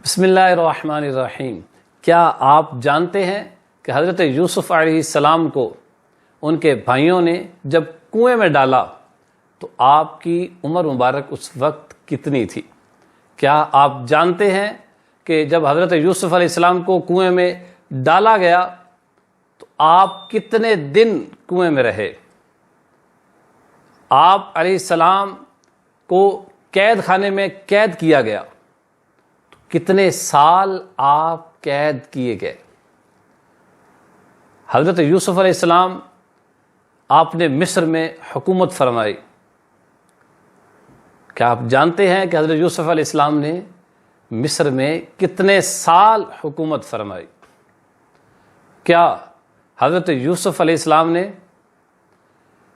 بسم اللہ الرحمن الرحیم۔ کیا آپ جانتے ہیں کہ حضرت یوسف علیہ السلام کو ان کے بھائیوں نے جب کنویں میں ڈالا تو آپ کی عمر مبارک اس وقت کتنی تھی؟ کیا آپ جانتے ہیں کہ جب حضرت یوسف علیہ السلام کو کنویں میں ڈالا گیا تو آپ کتنے دن کنویں میں رہے؟ آپ علیہ السلام کو قید خانے میں قید کیا گیا تو کتنے سال آپ قید کیے گئے؟ حضرت یوسف علیہ السلام آپ نے مصر میں حکومت فرمائی۔ کیا آپ جانتے ہیں کہ حضرت یوسف علیہ السلام نے مصر میں کتنے سال حکومت فرمائی؟ کیا حضرت یوسف علیہ السلام نے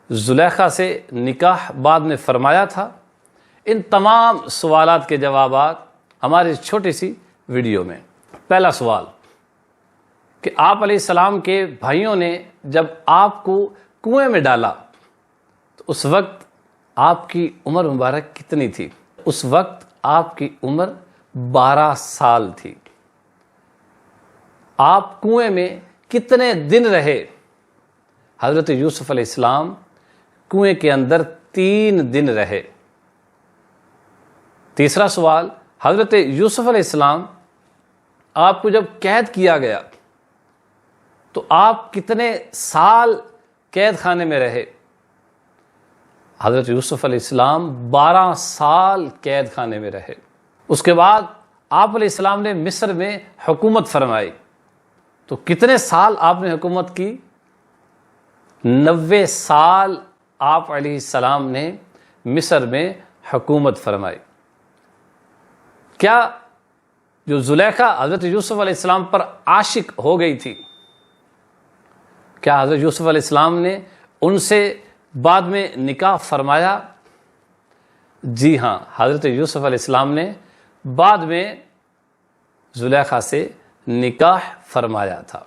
زلیخا سے نکاح بعد میں فرمایا تھا؟ ان تمام سوالات کے جوابات ہماری چھوٹی سی ویڈیو میں۔ پہلا سوال کہ آپ علیہ السلام کے بھائیوں نے جب آپ کو کنویں میں ڈالا تو اس وقت آپ کی عمر مبارک کتنی تھی؟ اس وقت آپ کی عمر 12 سال تھی۔ آپ کنویں میں کتنے دن رہے؟ حضرت یوسف علیہ السلام کنویں کے اندر 3 دن رہے۔ تیسرا سوال، حضرت یوسف علیہ السلام آپ کو جب قید کیا گیا تو آپ کتنے سال قید خانے میں رہے؟ حضرت یوسف علیہ السلام 12 سال قید خانے میں رہے۔ اس کے بعد آپ علیہ السلام نے مصر میں حکومت فرمائی تو کتنے سال آپ نے حکومت کی؟ 90 سال آپ علیہ السلام نے مصر میں حکومت فرمائی۔ کیا جو زلیخا حضرت یوسف علیہ السلام پر عاشق ہو گئی تھی، کیا حضرت یوسف علیہ السلام نے ان سے بعد میں نکاح فرمایا؟ جی ہاں، حضرت یوسف علیہ السلام نے بعد میں زلیخا سے نکاح فرمایا تھا۔